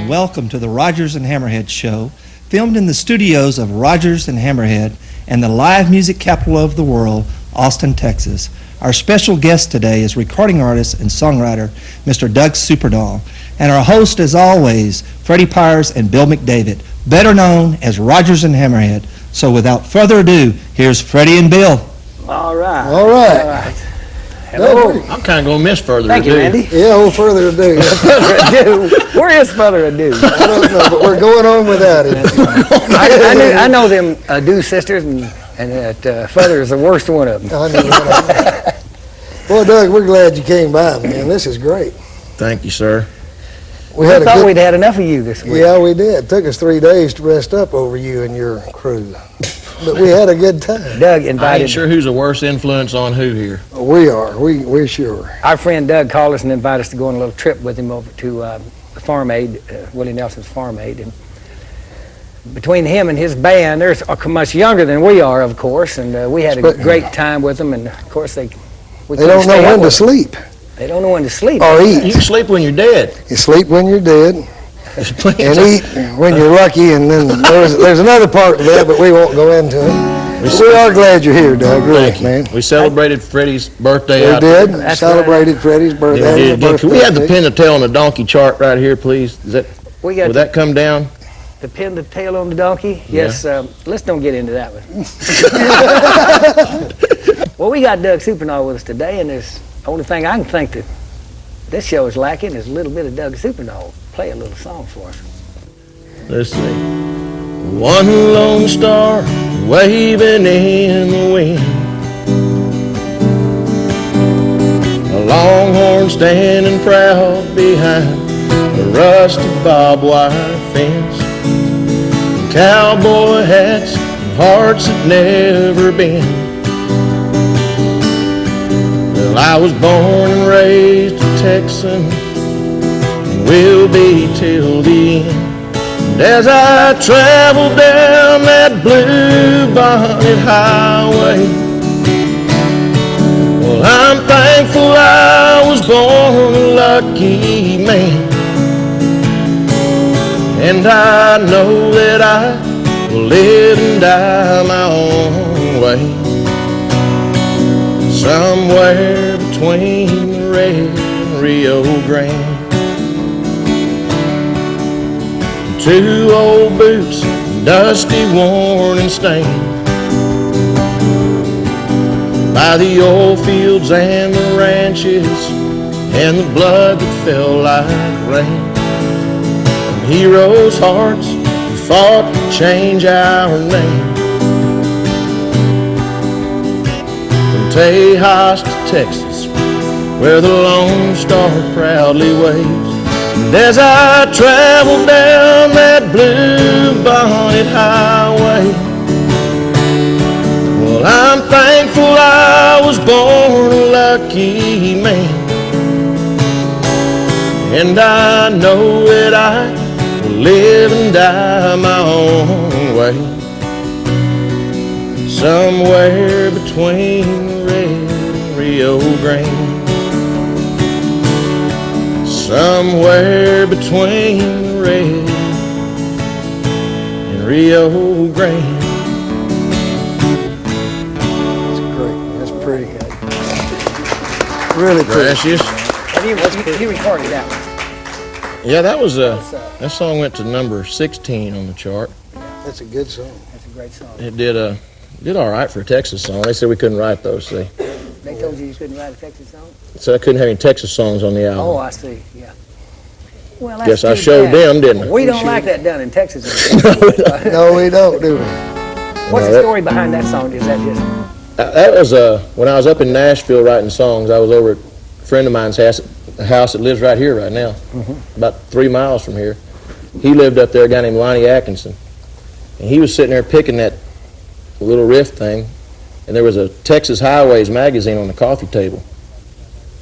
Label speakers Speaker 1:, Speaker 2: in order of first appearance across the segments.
Speaker 1: Welcome to the Rodgers and Hammerhead Show, filmed in the studios of Rodgers and Hammerhead and the live music capital of the world, Austin, Texas. Our special guest today is recording artist and songwriter, Mr. Doug Supernaw, and our host, as always, Freddie Pyers and Bill McDavid, better known as Rodgers and Hammerhead. So without further ado, here's Freddie and Bill.
Speaker 2: All right.
Speaker 3: All right.
Speaker 2: Hello.
Speaker 4: I'm kind of going to miss further
Speaker 2: Thank
Speaker 4: ado.
Speaker 2: you, Randy.
Speaker 3: Yeah, well, further ado.
Speaker 2: Further ado. Where is further ado?
Speaker 3: I don't know, but we're going on without it.
Speaker 2: I know them ado sisters, and that further is the worst one of them.
Speaker 3: I know that. Well, Doug, we're glad you came by, man. This is great.
Speaker 4: Thank you, sir.
Speaker 3: We
Speaker 2: I
Speaker 3: had
Speaker 2: thought we'd had enough of you this week.
Speaker 3: Yeah, we did. It took us 3 days to rest up over you and your crew. But we had a good time.
Speaker 2: Doug
Speaker 4: I
Speaker 2: invited.
Speaker 4: ain't sure who's a worse influence on who here.
Speaker 3: We are. We're sure.
Speaker 2: Our friend Doug called us and invited us to go on a little trip with him over to the Farm Aid, Willie Nelson's Farm Aid. And between him and his band, they're much younger than we are, of course, and we had a great time with them. And of course, they
Speaker 3: don't know when to sleep
Speaker 2: They don't know when to sleep.
Speaker 3: or eat.
Speaker 4: You can sleep when you're dead.
Speaker 3: You sleep when you're dead
Speaker 4: There's plenty
Speaker 3: and
Speaker 4: of-
Speaker 3: eat when you're lucky. And then there's another part to that, but we won't go into it. But we are glad you're here, Doug. Really,
Speaker 4: Thank you.
Speaker 3: man.
Speaker 4: We celebrated Freddie's birthday
Speaker 3: We
Speaker 4: out
Speaker 3: did.
Speaker 4: there.
Speaker 2: That's
Speaker 3: Celebrated Freddie's birthday.
Speaker 4: Yeah, we
Speaker 3: His
Speaker 4: did. Can we have the
Speaker 3: birthday.
Speaker 4: pin and tail on the donkey chart right here, please? Is that,
Speaker 2: We got
Speaker 4: will that come down?
Speaker 2: the pin the tail on the donkey.
Speaker 4: Yeah.
Speaker 2: Yes, let's don't get into that one. Well, we got Doug Supernaw with us today, and there's the only thing I can think that this show is lacking is a little bit of Doug Supernaw. Play a little song for us.
Speaker 4: Let's see. One lone star waving in the wind, a longhorn standing proud behind a rusty barbed wire fence, cowboy hats and hearts that never bend. Well, I was born and raised a Texan and will be till the end. And as I travel down that blue bonnet highway, well, I'm thankful I was born a lucky man. And I know that I will live and die my own way, somewhere between Red and Rio Grande. 2 old boots, dusty, worn, and stained by the oil fields and the ranches and the blood that fell like rain. Heroes' hearts who fought to change our name. From Tejas to Texas, where the Lone Star proudly waves. And as I travel down that blue bonnet highway, well, I'm thankful I was born a lucky man. And I know that I will live and die my own way, somewhere between Red and Rio Grande. Somewhere between Red and Rio Grande.
Speaker 3: That's great. That's pretty. Really pretty.
Speaker 4: Gracias.
Speaker 2: He recorded that one.
Speaker 4: Yeah, that was that song went to number 16 on the chart.
Speaker 3: That's a good song.
Speaker 2: That's a great song.
Speaker 4: It did all right for a Texas song. They said we couldn't write those. See,
Speaker 2: They told you couldn't write a Texas song?
Speaker 4: so I couldn't have any Texas songs on the album.
Speaker 2: Oh, I see, yeah. Well, that's
Speaker 4: Guess I
Speaker 2: too
Speaker 4: showed
Speaker 2: bad.
Speaker 4: them, didn't I?
Speaker 2: We don't like that done in Texas.
Speaker 3: No, we don't, do we?
Speaker 2: What's the story behind that song? Is that just...
Speaker 4: That was when I was up in Nashville writing songs. I was over at a friend of mine's house, a house that lives right here right now, about 3 miles from here. He lived up there, a guy named Lonnie Atkinson, and he was sitting there picking that little riff thing, and there was a Texas Highways magazine on the coffee table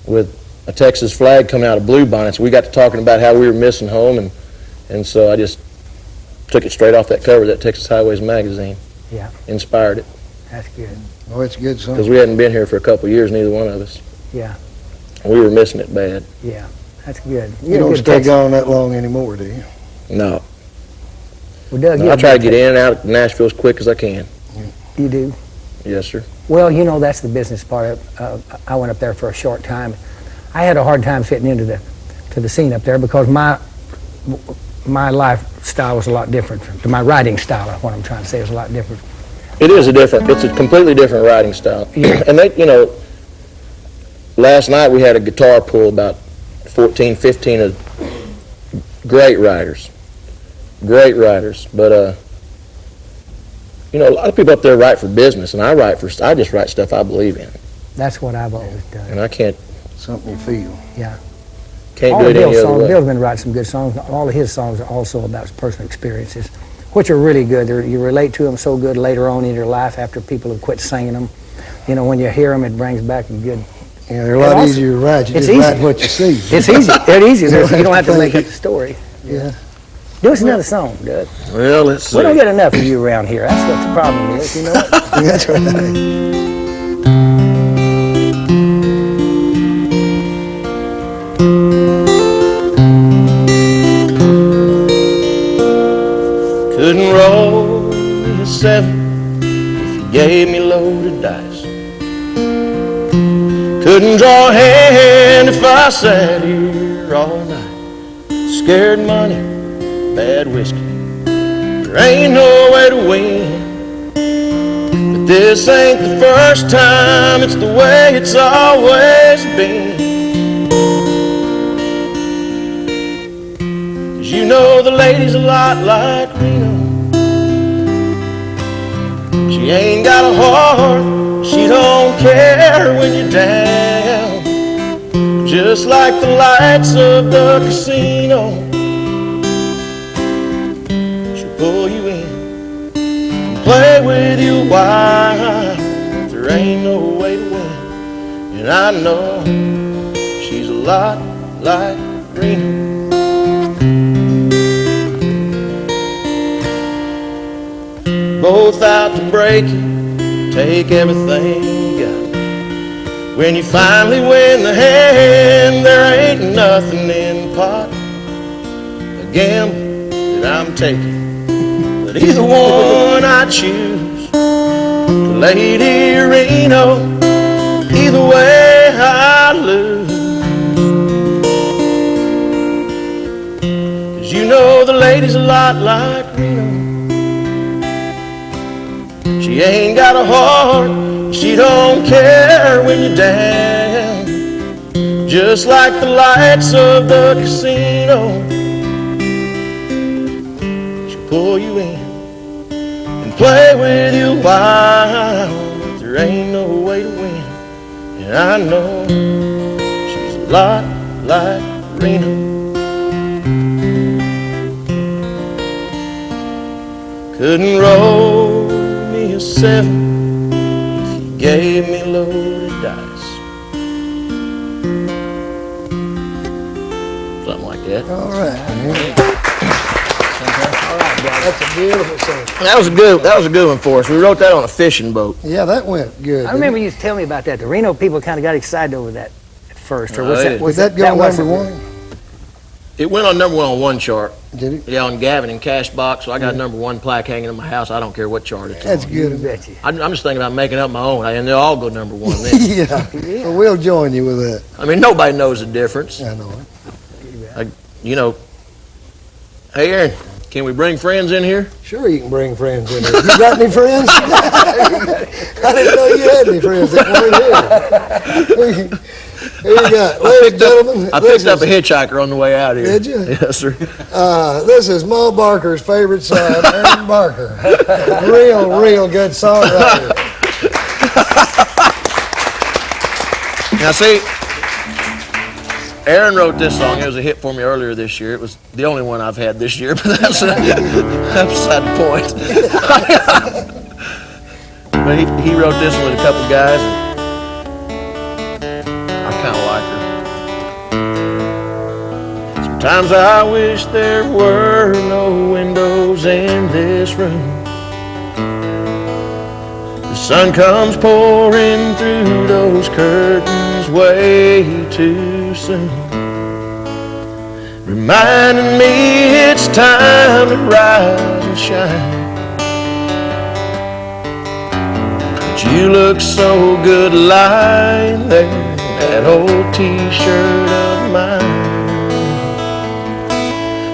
Speaker 4: with a Texas flag coming out of bluebonnets. We got to talking about how we were missing home, and so I just took it straight off that cover of that Texas Highways magazine.
Speaker 2: Yeah.
Speaker 4: Inspired it.
Speaker 2: That's good.
Speaker 3: Oh, it's a good song.
Speaker 4: Because we hadn't been here for a couple of years, neither one of us.
Speaker 2: Yeah.
Speaker 4: And we were missing it bad.
Speaker 2: Yeah. That's good.
Speaker 3: You don't stay gone that long anymore, do you?
Speaker 4: No.
Speaker 2: Well, Doug,
Speaker 4: I try to get in and out of Nashville as quick as I can.
Speaker 2: You do?
Speaker 4: Yes, sir.
Speaker 2: Well, you know, that's the business part of I went up there for a short time. I had a hard time fitting into the scene up there because my lifestyle was a lot different. My writing style, what I'm trying to say, is a lot different.
Speaker 4: It's a completely different writing style.
Speaker 2: Yeah.
Speaker 4: And they, last night we had a guitar pull about 14, 15 of great writers. But, a lot of people up there write for business, and I just write stuff I believe in.
Speaker 2: That's what I've always done.
Speaker 4: And I can't
Speaker 3: Something you feel.
Speaker 2: Yeah.
Speaker 4: do
Speaker 2: All
Speaker 4: it
Speaker 2: of
Speaker 4: any
Speaker 2: Bill's
Speaker 4: other
Speaker 2: songs,
Speaker 4: way.
Speaker 2: Bill's been writing some good songs. All of his songs are also about his personal experiences, which are really good. You relate to them so good later on in your life after people have quit singing them. When you hear them, it brings back a good...
Speaker 3: Yeah, they're a lot easier to write. You
Speaker 2: it's
Speaker 3: just write
Speaker 2: easy.
Speaker 3: what you see.
Speaker 2: It's easy. They're easy. You don't have to make up the story.
Speaker 3: Yeah.
Speaker 2: Do us another song, Doug.
Speaker 4: Well, let's see.
Speaker 2: We don't get enough of you around here. That's what the problem is, you know what?
Speaker 3: That's right.
Speaker 4: Couldn't roll me a 7 if you gave me loaded dice. Couldn't draw a hand if I sat here all night. Scared money, bad whiskey, there ain't no way to win. But this ain't the first time, it's the way it's always been. 'Cause the lady's a lot like Reno. She ain't got a heart, she don't care when you're down. Just like the lights of the casino, she'll pull you in and play with you a while. There ain't no way to win, and I know she's a lot like Reno. Both out to break you, take everything you got. When you finally win the hand, there ain't nothing in the pot. A gamble that I'm taking, but either one I choose. Lady Reno, either way I lose. 'Cause the lady's a lot like Reno. She ain't got a heart, she don't care when you're down. Just like the lights of the casino, she'll pull you in and play with you a while. There ain't no way to win, and I know she's a lot like Reno. Couldn't roll me a 7 if you gave me loaded dice. Something like that.
Speaker 3: All right. That's a beautiful song.
Speaker 4: That was a good one for us. We wrote that on a fishing boat.
Speaker 3: Yeah, that went good.
Speaker 2: I remember you used to tell me about that. The Reno people kind of got excited over that at first. Or was
Speaker 4: they
Speaker 2: that,
Speaker 4: did.
Speaker 3: Was that go number one?
Speaker 4: It went on number 1 on one chart.
Speaker 3: Did it?
Speaker 4: Yeah, on Gavin and Cashbox. So I got number 1 plaque hanging in my house. I don't care what chart it's
Speaker 3: That's
Speaker 4: on.
Speaker 3: good.
Speaker 2: You bet you.
Speaker 4: I'm just thinking about making up my own, and they'll all go number 1 then.
Speaker 3: Yeah. Well, we'll join you with that.
Speaker 4: I mean, nobody knows the difference.
Speaker 3: I know it.
Speaker 4: Hey, Aaron, can we bring friends in here?
Speaker 3: Sure, you can bring friends in here. You got any friends? I didn't know you had any friends that weren't here. Who you got? Ladies and gentlemen.
Speaker 4: I picked up a hitchhiker on the way out here.
Speaker 3: Did you?
Speaker 4: Yes, sir.
Speaker 3: This is Ma Barker's favorite son, Aaron Barker. Real good songwriter.
Speaker 4: Now, see, Aaron wrote this song. It was a hit for me earlier this year. It was the only one I've had this year, but that's beside the point. But he wrote this one with a couple guys. I kind of like her. Sometimes I wish there were no windows in this room. The sun comes pouring through those curtains way too soon, reminding me it's time to rise and shine. But you look so good lying there in that old t-shirt of mine.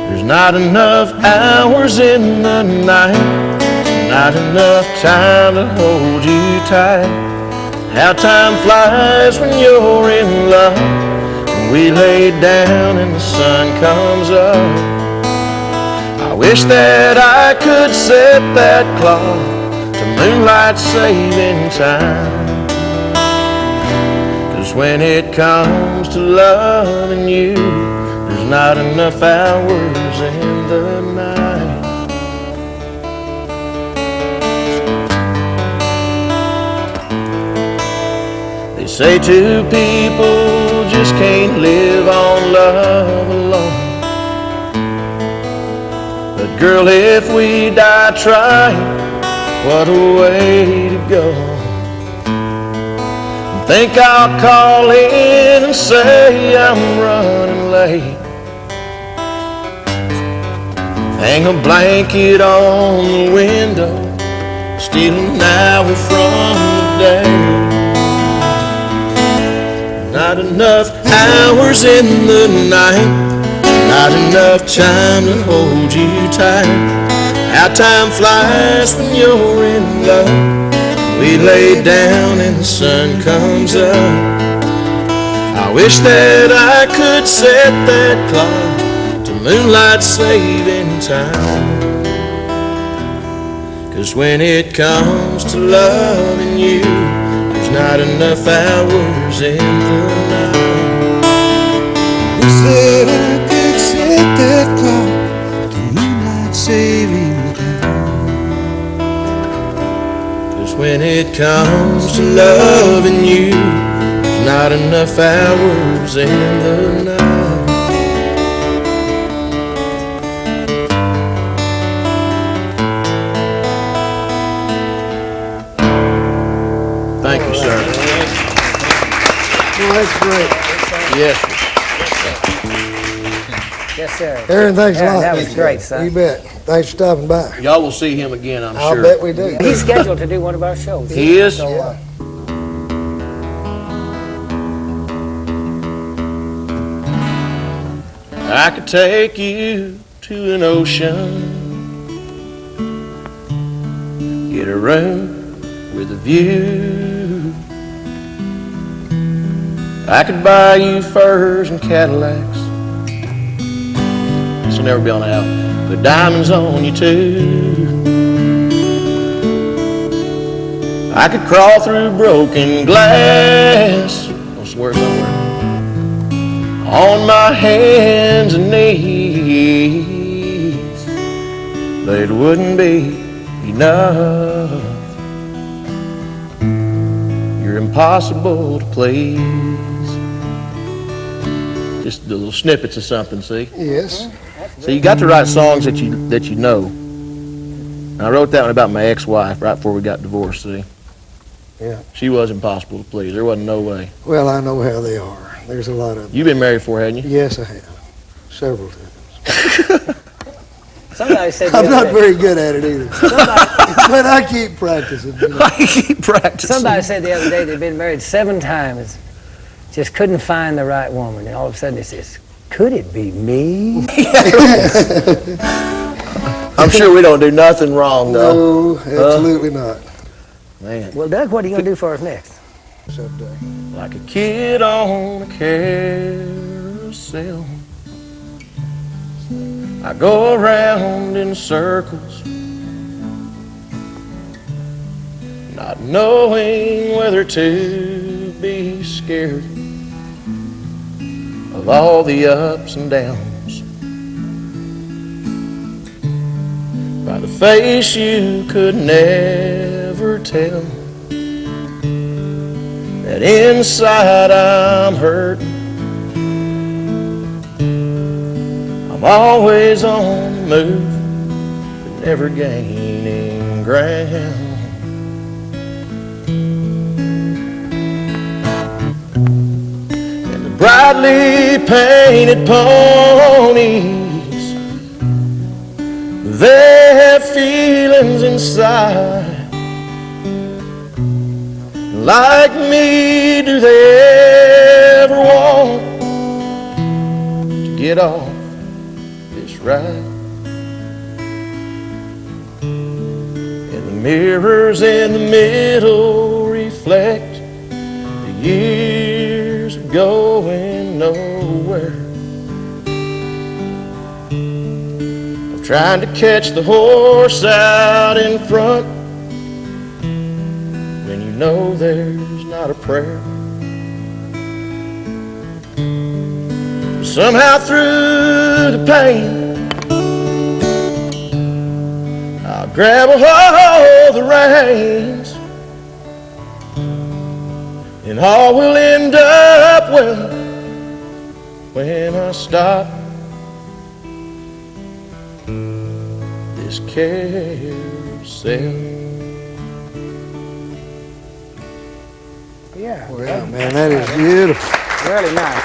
Speaker 4: There's not enough hours in the night, not enough time to hold you tight. How time flies when you're in love. When we lay down and the sun comes up, I wish that I could set that clock to moonlight saving time. 'Cause when it comes to loving you, there's not enough hours in the night. They say two people just can't live on love alone. But girl, if we die trying, what a way to go. Think I'll call in and say I'm running late. Hang a blanket on the window, steal an hour from the day. Not enough hours in the night, not enough time to hold you tight. How time flies when you're in love. We lay down and the sun comes up. I wish that I could set that clock to moonlight saving time. 'Cause when it comes to loving you, there's not enough hours in the night.
Speaker 1: Who said I could set that clock to moonlight saving time?
Speaker 4: 'Cause when it comes to loving you, there's not enough hours in the night. Thank you, sir.
Speaker 3: Well, that's great.
Speaker 4: Yes.
Speaker 2: Yes, sir.
Speaker 3: Aaron, thanks a
Speaker 2: Yeah,
Speaker 3: lot.
Speaker 2: that was great, son.
Speaker 3: You bet. Thanks for stopping by.
Speaker 4: Y'all will see him again, I'm
Speaker 3: I'll
Speaker 4: sure.
Speaker 3: bet we do.
Speaker 2: He's scheduled to do one of our shows.
Speaker 4: He is?
Speaker 2: So,
Speaker 4: I could take you to an ocean, get a room with a view. I could buy you furs and Cadillacs. This will never be on the album. Put diamonds on you too. I could crawl through broken glass. I'll swear somewhere. On my hands and knees, but it wouldn't be enough. You're impossible to please. Just the little snippets of something, see?
Speaker 3: Yes.
Speaker 4: So you got to write songs that you know. And I wrote that one about my ex-wife right before we got divorced, see?
Speaker 3: Yeah.
Speaker 4: She was impossible to please. There wasn't no way.
Speaker 3: Well, I know how they are. There's a lot of them.
Speaker 4: You've been married before, hadn't you?
Speaker 3: Yes, I have. Several times.
Speaker 2: somebody said the
Speaker 3: I'm
Speaker 2: other
Speaker 3: not
Speaker 2: day-
Speaker 3: very good at it either. But I keep practicing. You know.
Speaker 4: I keep practicing.
Speaker 2: Somebody said the other day they'd been married 7 times, just couldn't find the right woman, and all of a sudden it says, "Could it be me?"
Speaker 4: I'm sure we don't do nothing wrong, though.
Speaker 3: No, absolutely not.
Speaker 4: Man,
Speaker 2: Well, Doug, what are you going to do for us next?
Speaker 3: Someday.
Speaker 4: like a kid on a carousel, I go around in circles, not knowing whether to be scared of all the ups and downs. By the face you could never tell that inside I'm hurting. I'm always on the move, but never gaining ground. And the brightly painted ponies, they have feelings inside. Like me, do they ever want to get off this ride? And the mirrors in the middle reflect the years of going nowhere, of trying to catch the horse out in front when you know there's not a prayer. Somehow through the pain, I'll grab a hold of the reins, and all will end up well when I stop this carousel.
Speaker 2: Yeah.
Speaker 3: Well, man, that is beautiful.
Speaker 2: Really nice.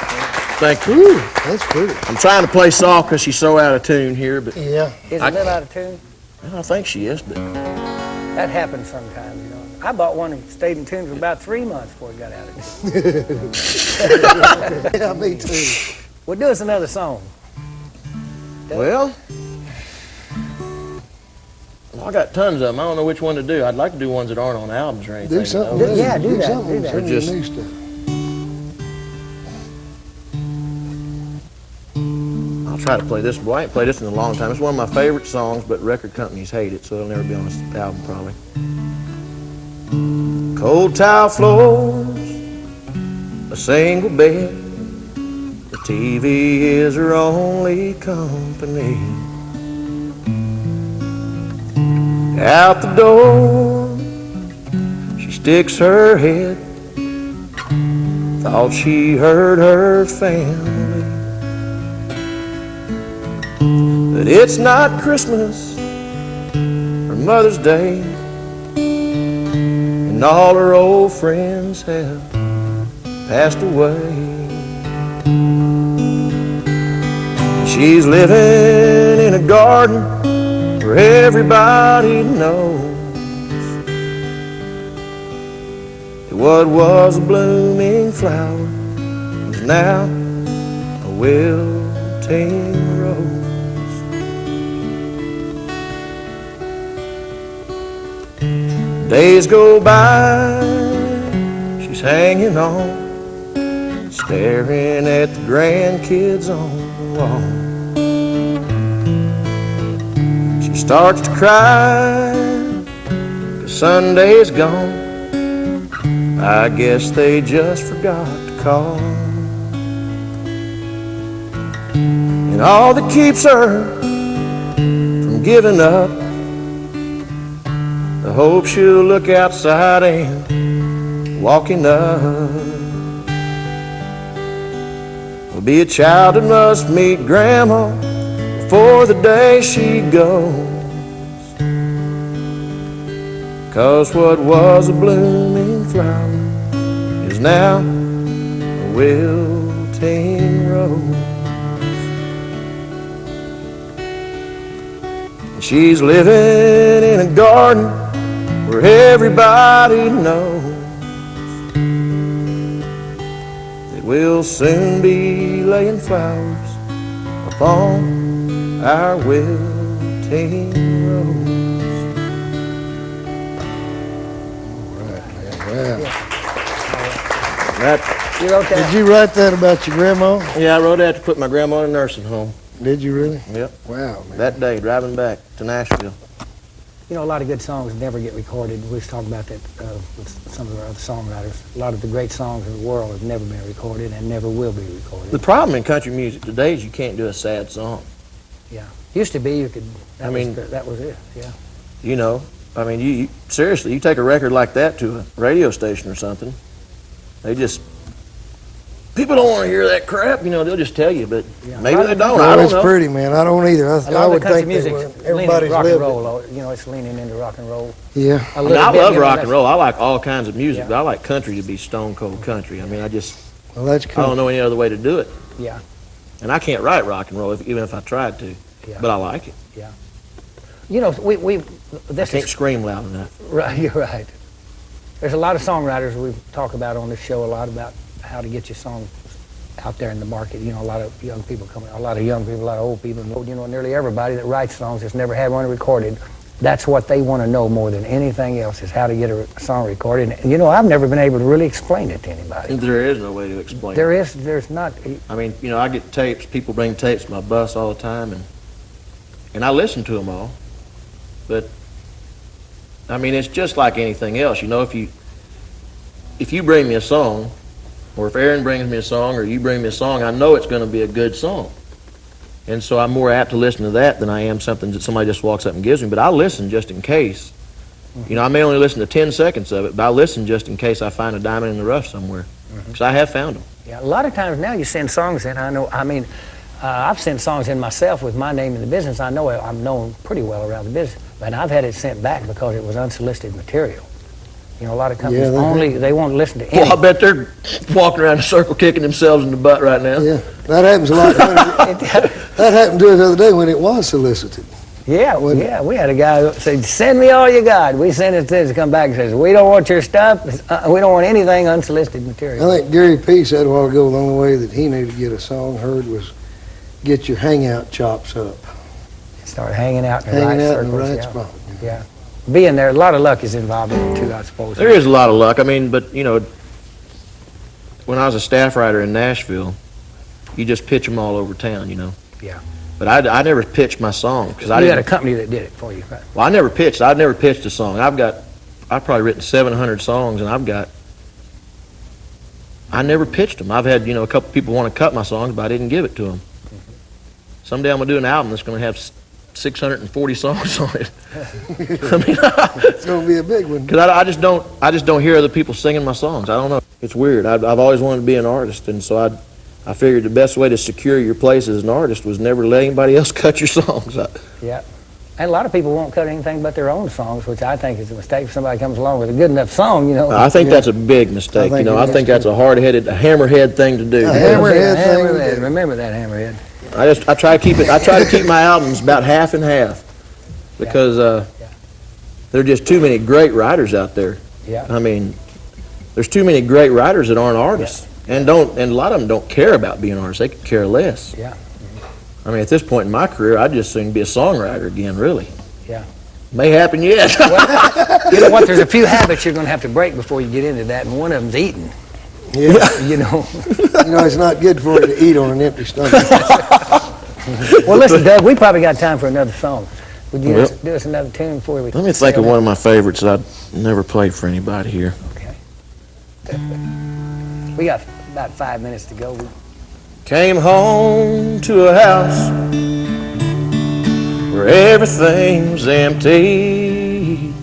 Speaker 4: Thank you.
Speaker 3: Ooh, that's pretty.
Speaker 4: I'm trying to play soft because she's so out of tune here, but
Speaker 3: Yeah.
Speaker 2: Is it a little out of tune?
Speaker 4: I think she is. But
Speaker 2: That happens sometimes, you know. I bought one that stayed in tune for about 3 months before it got out of tune.
Speaker 3: Yeah, me too.
Speaker 2: Well, do us another song.
Speaker 4: well, I got tons of them. I don't know which one to do. I'd like to do ones that aren't on albums or anything.
Speaker 3: Do something.
Speaker 4: you know.
Speaker 3: with it.
Speaker 2: Yeah, do that,
Speaker 3: something
Speaker 2: do
Speaker 3: with
Speaker 2: that.
Speaker 3: some of
Speaker 4: Or
Speaker 3: your
Speaker 4: just-
Speaker 3: new stuff.
Speaker 4: I'll try to play this. Boy, I ain't played this in a long time. It's one of my favorite songs, but record companies hate it, so it'll never be on this album probably. Cold tile floors, a single bed. The TV is her only company. Out the door, she sticks her head. Thought she heard her family. But it's not Christmas or Mother's Day, and all her old friends have passed away. She's living in a garden where everybody knows that what was a blooming flower is now a wilting rose. Days go by, she's hanging on, staring at the grandkids on the lawn. She starts to cry, 'cause Sunday's gone. I guess they just forgot to call. And all that keeps her from giving up, the hope she'll look outside and walking up will be a child that must meet Grandma before the day she goes. 'Cause what was a blooming flower is now a wilting rose. And she's living in a garden where everybody knows that we'll soon be laying flowers upon our wilting rose.
Speaker 3: Wow.
Speaker 4: That,
Speaker 2: You wrote that?
Speaker 3: Did you write that about your grandma?
Speaker 4: yeah, I wrote that to put my grandma in a nursing home.
Speaker 3: Did you really?
Speaker 4: Yep.
Speaker 3: Wow, man.
Speaker 4: That day, driving back to Nashville.
Speaker 2: You know, a lot of good songs never get recorded. We was talking about that with some of our other songwriters. A lot of the great songs in the world have never been recorded and never will be recorded.
Speaker 4: The problem in country music today is you can't do a sad song.
Speaker 2: Yeah. Used to be you could, that
Speaker 4: I mean-
Speaker 2: was it, yeah.
Speaker 4: You know, I mean, you seriously, you take a record like that to a radio station or something, People don't want to hear that crap, they'll just tell you, but
Speaker 2: Yeah.
Speaker 4: maybe they don't.
Speaker 3: No,
Speaker 4: I don't
Speaker 3: it's
Speaker 4: know.
Speaker 3: pretty, man. I don't either.
Speaker 2: A
Speaker 3: I
Speaker 2: lot of
Speaker 3: would
Speaker 2: the country
Speaker 3: think they
Speaker 2: music's
Speaker 3: were.
Speaker 2: leaning
Speaker 3: Everybody's
Speaker 2: rock and
Speaker 3: lived
Speaker 2: roll. It's leaning into rock and roll.
Speaker 3: it. Yeah.
Speaker 2: A
Speaker 4: I mean,
Speaker 2: little
Speaker 4: I
Speaker 2: bit,
Speaker 4: love rock and
Speaker 2: that's-
Speaker 4: roll. I like all kinds of music,
Speaker 2: Yeah.
Speaker 4: but I like country to be stone cold country. I mean,
Speaker 3: Well, that's
Speaker 4: I
Speaker 3: cool.
Speaker 4: don't know any other way to do it.
Speaker 2: Yeah,
Speaker 4: And I can't write rock and roll even if I tried to,
Speaker 2: yeah.
Speaker 4: but I like it.
Speaker 2: we
Speaker 4: I
Speaker 2: this
Speaker 4: can't
Speaker 2: is
Speaker 4: scream loud enough.
Speaker 2: right. You're right. There's a lot of songwriters we talk about on this show. A lot about how to get your song out there in the market. A lot of young people coming. A lot of young people, a lot of old people. Nearly everybody that writes songs has never had one recorded. That's what they want to know more than anything else is how to get a song recorded. And I've never been able to really explain it to anybody.
Speaker 4: There is no way to explain it.
Speaker 2: There's not.
Speaker 4: I mean, I get tapes. People bring tapes to my bus all the time, and I listen to them all. But I mean, it's just like anything else. If you bring me a song, or if Aaron brings me a song, or you bring me a song, I know it's going to be a good song. And so I'm more apt to listen to that than I am something that somebody just walks up and gives me. But I listen just in case. I may only listen to 10 seconds of it, but I listen just in case I find a diamond in the rough somewhere. Because I have found them.
Speaker 2: Yeah, a lot of times now you send songs in. I've sent songs in myself with my name in the business. I know I'm known pretty well around the business, but I've had it sent back because it was unsolicited material. A lot of companies they won't listen to anything.
Speaker 4: Well, I bet they're walking around in a circle kicking themselves in the butt right now.
Speaker 3: Yeah, that happens a lot. That happened to us the other day when it was solicited.
Speaker 2: Yeah, we had a guy who said, "Send me all you got." We sent it to him to come back and says, "We don't want your stuff. We don't want anything unsolicited material."
Speaker 3: I think Gary P. said a while ago the only way that he knew to get a song heard was get your hangout chops up.
Speaker 2: Start hanging out in the
Speaker 3: Hanging
Speaker 2: right
Speaker 3: out in the
Speaker 2: circles.
Speaker 3: right
Speaker 2: Yeah.
Speaker 3: spot.
Speaker 2: Yeah, being there, a lot of luck is involved in it too, I suppose.
Speaker 4: There is a lot of luck. I mean, but when I was a staff writer in Nashville, you just pitch them all over town,
Speaker 2: Yeah.
Speaker 4: But I never pitched my song because
Speaker 2: You had a company that did it for you, right?
Speaker 4: Well, I never pitched. I've never pitched a song. I've probably written 700 songs, and I never pitched them. I've had a couple people want to cut my songs, but I didn't give it to them. Someday I'm gonna do an album that's gonna have 640 songs on it. I mean,
Speaker 3: It's going to be a big one.
Speaker 4: because I just don't hear other people singing my songs. I don't know. It's weird. I've always wanted to be an artist, and so I figured the best way to secure your place as an artist was never let anybody else cut your songs.
Speaker 2: Yeah. And a lot of people won't cut anything but their own songs, which I think is a mistake. If somebody comes along with a good enough song,
Speaker 4: I think that's a big mistake. I think that's a hard-headed, a hammerhead thing to do.
Speaker 3: Hammerhead thing.
Speaker 2: Remember that hammerhead.
Speaker 4: I try to keep my albums about half and half because there are just too many great writers out there.
Speaker 2: Yeah.
Speaker 4: I mean, there's too many great writers that aren't artists, and a lot of them don't care about being artists. They could care less.
Speaker 2: Yeah.
Speaker 4: I mean, at this point in my career, I'd just soon be a songwriter again. Really.
Speaker 2: Yeah.
Speaker 4: May happen yet.
Speaker 2: You know what? There's a few habits you're going to have to break before you get into that, and one of them's eating.
Speaker 3: Yeah.
Speaker 2: It's
Speaker 3: not good for you to eat on an empty stomach.
Speaker 2: Well, listen, Doug, we probably got time for another song. Would you do us another tune before we...
Speaker 4: Let me think of one of my favorites that I've never played for anybody here.
Speaker 2: Okay. We got about 5 minutes to go.
Speaker 4: Came home to a house where everything was empty.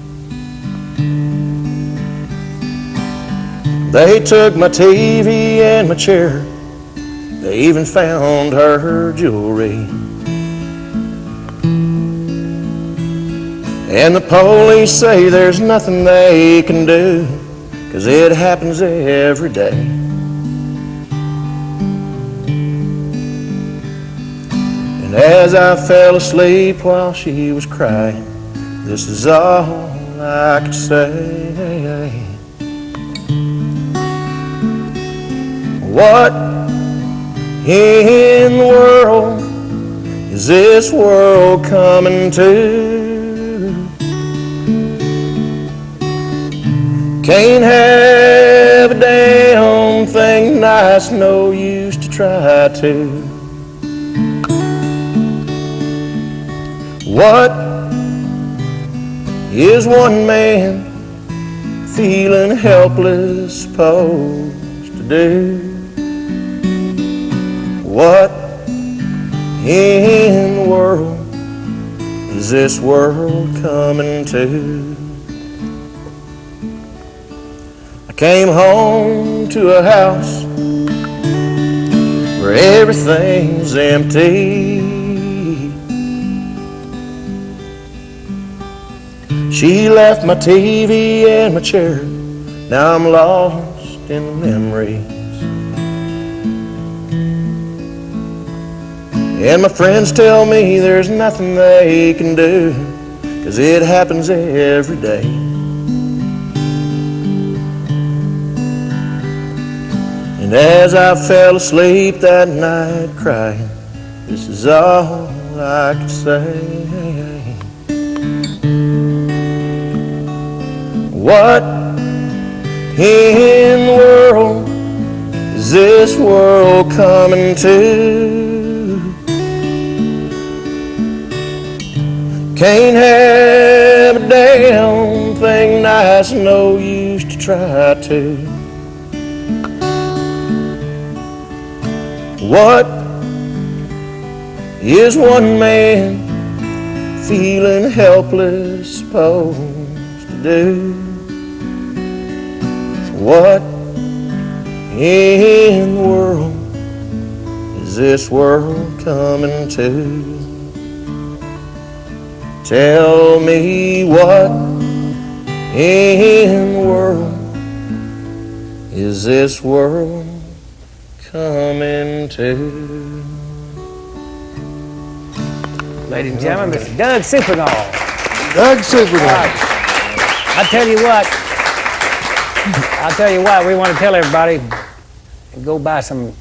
Speaker 4: They took my TV and my chair. They even found her jewelry. And the police say there's nothing they can do, 'cause it happens every day. And as I fell asleep while she was crying, this is all I could say. What in the world is this world coming to? Can't have a damn thing nice, no use to try to. What is one man feeling helpless supposed to do? What in the world is this world coming to? I came home home to a house where everything's empty. She left my TV and my chair. Now I'm lost in the memories. And my friends tell me there's nothing they can do, 'cause it happens every day. And as I fell asleep that night crying, this is all I could say. What in the world is this world coming to? Can't have a damn thing nice, no use to try to. What is one man feeling helpless supposed to do? What in the world is this world coming to? Tell me what in the world is this world coming to?
Speaker 2: Ladies and gentlemen, Mr. Doug Supernaw.
Speaker 3: Doug Supernaw.
Speaker 2: I tell you what, we want to tell everybody, go buy some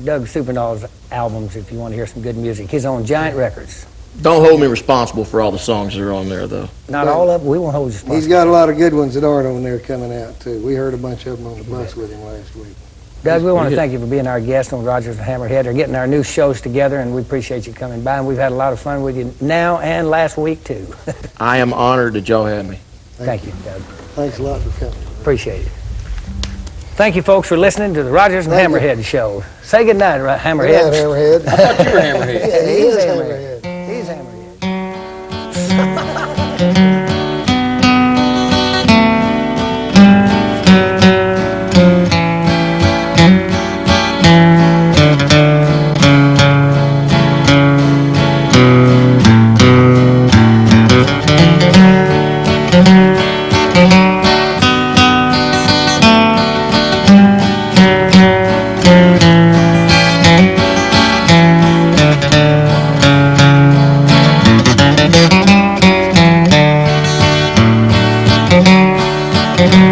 Speaker 2: Doug Supernaw's albums if you want to hear some good music. He's on Giant Records.
Speaker 4: Don't hold me responsible for all the songs that are on there, though.
Speaker 2: Not all of them, we won't hold you responsible.
Speaker 3: He's got a lot of good ones that aren't on there coming out, too. We heard a bunch of them on the bus with him last week.
Speaker 2: Doug, we want to thank you for being our guest on Rogers and Hammerhead. They're getting our new shows together, and we appreciate you coming by. And we've had a lot of fun with you now and last week, too.
Speaker 4: I am honored that y'all had me.
Speaker 2: Thank you, Doug.
Speaker 3: Thanks a lot for coming.
Speaker 2: Appreciate it. Thank you, folks, for listening to the Rogers and Hammerhead show. Say good night, Hammerhead.
Speaker 3: Good night, Hammerhead.
Speaker 4: I thought you were Hammerhead.
Speaker 2: Yeah,
Speaker 3: He is Hammerhead.
Speaker 2: He's Hammerhead.
Speaker 5: Thank you.